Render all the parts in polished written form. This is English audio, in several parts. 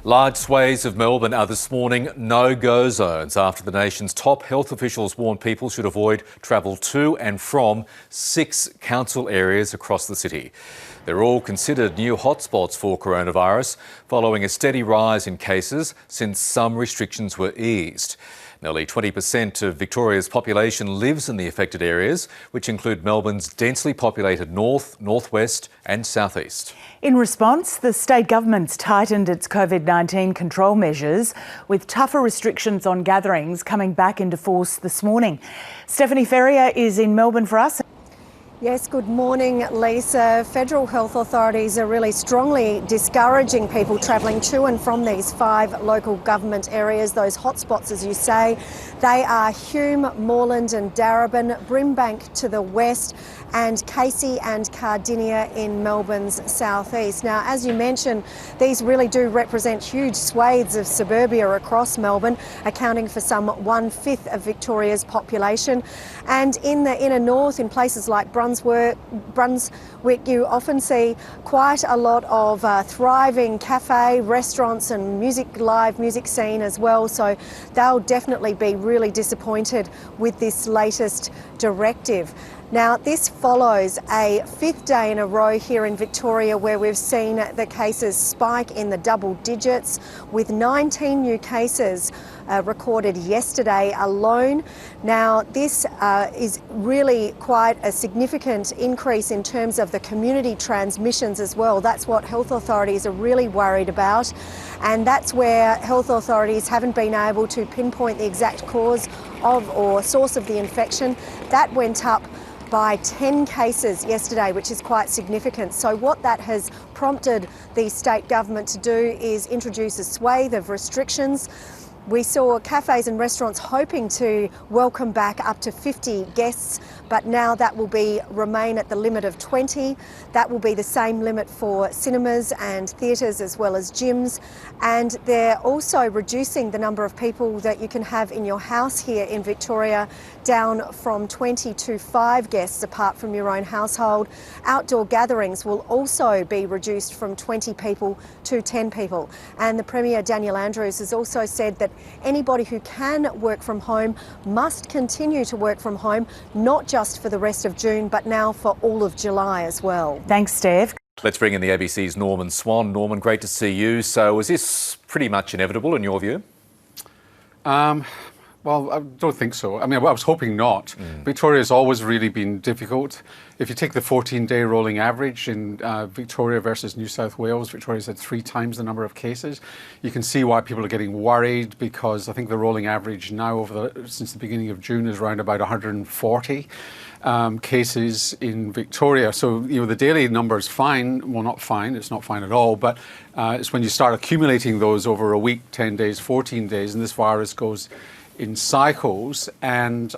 Large swathes of Melbourne are this morning no-go zones after the nation's top health officials warned people should avoid travel to and from 6 council areas across the city. They're all considered new hotspots for coronavirus, following a steady rise in cases since some restrictions were eased. Nearly 20% of Victoria's population lives in the affected areas, which include Melbourne's densely populated north, northwest and southeast. In response, the state government's tightened its COVID-19 control measures, with tougher restrictions on gatherings coming back into force this morning. Stephanie Ferrier is in Melbourne for us. Yes, good morning, Lisa. Federal health authorities are really strongly discouraging people travelling to and from these 5 local government areas, those hotspots, as you say. They are Hume, Moreland and Darebin, Brimbank to the west, and Casey and Cardinia in Melbourne's southeast. Now, as you mentioned, these really do represent huge swathes of suburbia across Melbourne, accounting for some 1/5 of Victoria's population. And in the inner north, in places like Brunswick, you often see quite a lot of thriving cafe, restaurants and live music scene as well. So they'll definitely be really disappointed with this latest directive. Now, this follows a 5th day in a row here in Victoria where we've seen the cases spike in the double digits, with 19 new cases recorded yesterday alone. Now, this is really quite a significant increase in terms of the community transmissions as well. That's what health authorities are really worried about, and that's where health authorities haven't been able to pinpoint the exact cause of or source of the infection. That went up by 10 cases yesterday, which is quite significant. So what that has prompted the state government to do is introduce a swathe of restrictions. We saw cafes and restaurants hoping to welcome back up to 50 guests, but now that will remain at the limit of 20. That will be the same limit for cinemas and theatres as well as gyms. And they're also reducing the number of people that you can have in your house here in Victoria down from 20 to 5 guests apart from your own household. Outdoor gatherings will also be reduced from 20 people to 10 people. And the Premier, Daniel Andrews, has also said that anybody who can work from home must continue to work from home, not just for the rest of June, but now for all of July as well. Thanks, Steph. Let's bring in the ABC's Norman Swan. Norman, great to see you. So is this pretty much inevitable in your view? Well, I don't think so. I mean, I was hoping not. Victoria has always really been difficult. If you take the 14-day rolling average in Victoria versus New South Wales, Victoria's had 3 times the number of cases. You can see why people are getting worried, because I think the rolling average now since the beginning of June is around about 140 cases in Victoria. So, you know, the daily number is fine. Well, not fine. It's not fine at all. But it's when you start accumulating those over a week, 10 days, 14 days, and this virus goes in cycles, and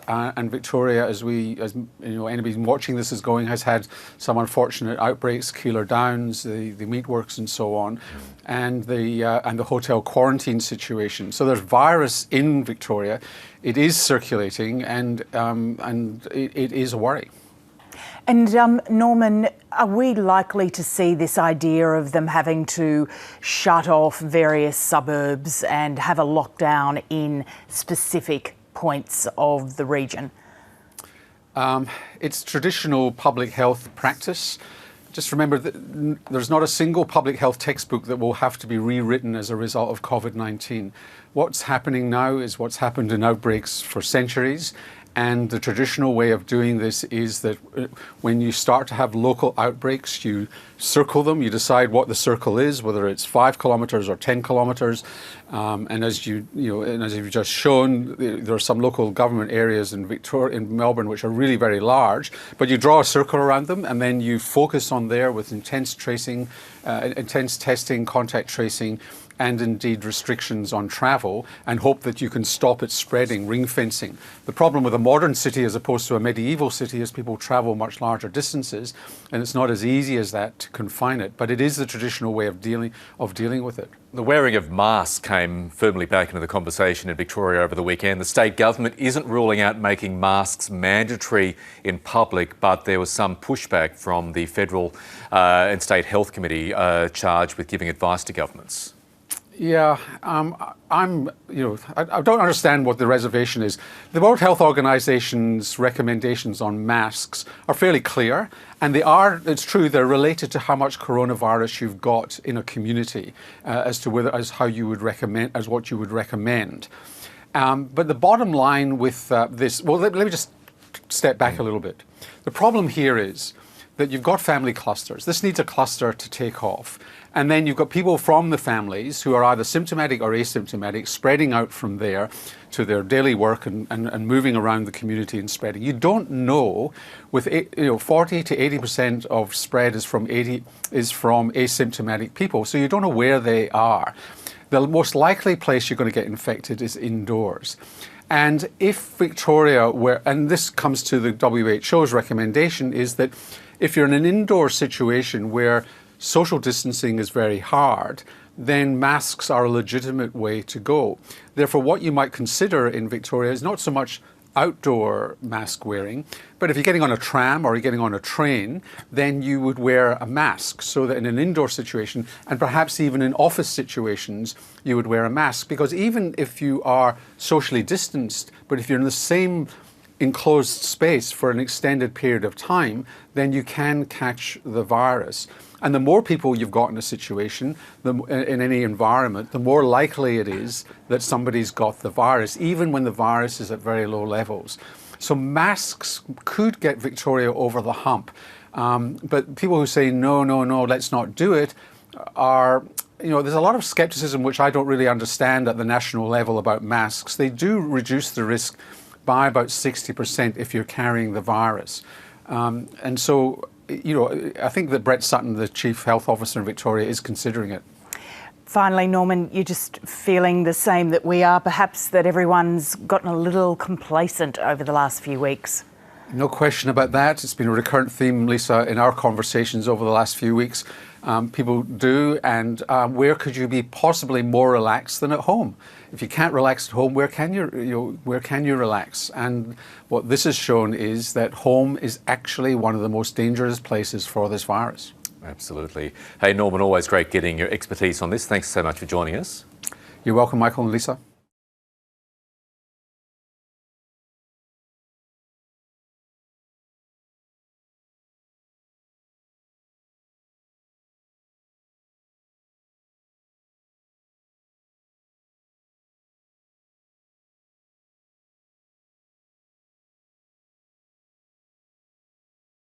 Victoria, as you know, anybody watching this is going, has had some unfortunate outbreaks, Keilor Downs, the meatworks, and so on, and the hotel quarantine situation. So there's virus in Victoria. It is circulating, and it is a worry. And Norman, are we likely to see this idea of them having to shut off various suburbs and have a lockdown in specific points of the region? It's traditional public health practice. Just remember that there's not a single public health textbook that will have to be rewritten as a result of COVID-19. What's happening now is what's happened in outbreaks for centuries. And the traditional way of doing this is that when you start to have local outbreaks, you circle them, you decide what the circle is, whether it's 5 kilometres or 10 kilometres. And as you've just shown, there are some local government areas in Melbourne which are really very large, but you draw a circle around them and then you focus on there with intense tracing, intense testing, contact tracing, and indeed restrictions on travel, and hope that you can stop it spreading, ring fencing. The problem with a modern city as opposed to a medieval city is people travel much larger distances, and it's not as easy as that to confine it, but it is the traditional way of dealing with it. The wearing of masks came firmly back into the conversation in Victoria over the weekend. The state government isn't ruling out making masks mandatory in public, but there was some pushback from the federal and state health committee charged with giving advice to governments. Yeah, I don't understand what the reservation is. The World Health Organization's recommendations on masks are fairly clear, and it's true, they're related to how much coronavirus you've got in a community as what you would recommend. But the bottom line with this, well, let me just step back a little bit. The problem here is that you've got family clusters. This needs a cluster to take off. And then you've got people from the families who are either symptomatic or asymptomatic spreading out from there to their daily work and moving around the community and spreading. You don't know, with 40 to 80% of spread is from asymptomatic people, so you don't know where they are. The most likely place you're going to get infected is indoors. And if Victoria and this comes to the WHO's recommendation, is that if you're in an indoor situation where social distancing is very hard, then masks are a legitimate way to go. Therefore, what you might consider in Victoria is not so much outdoor mask wearing, but if you're getting on a tram or you're getting on a train, then you would wear a mask, so that in an indoor situation, and perhaps even in office situations, you would wear a mask. Because even if you are socially distanced, but if you're in the same enclosed space for an extended period of time, then you can catch the virus. And the more people you've got in a situation, in any environment, the more likely it is that somebody's got the virus, even when the virus is at very low levels. So masks could get Victoria over the hump. But people who say, no, let's not do it, there's a lot of skepticism which I don't really understand at the national level about masks. They do reduce the risk by about 60% if you're carrying the virus. And so, I think that Brett Sutton, the Chief Health Officer in Victoria, is considering it. Finally, Norman, you're just feeling the same that we are, perhaps that everyone's gotten a little complacent over the last few weeks? No question about that. It's been a recurrent theme, Lisa, in our conversations over the last few weeks. People do, and where could you be possibly more relaxed than at home? If you can't relax at home, where can you relax? And what this has shown is that home is actually one of the most dangerous places for this virus. Absolutely. Hey, Norman, always great getting your expertise on this. Thanks so much for joining us. You're welcome, Michael and Lisa.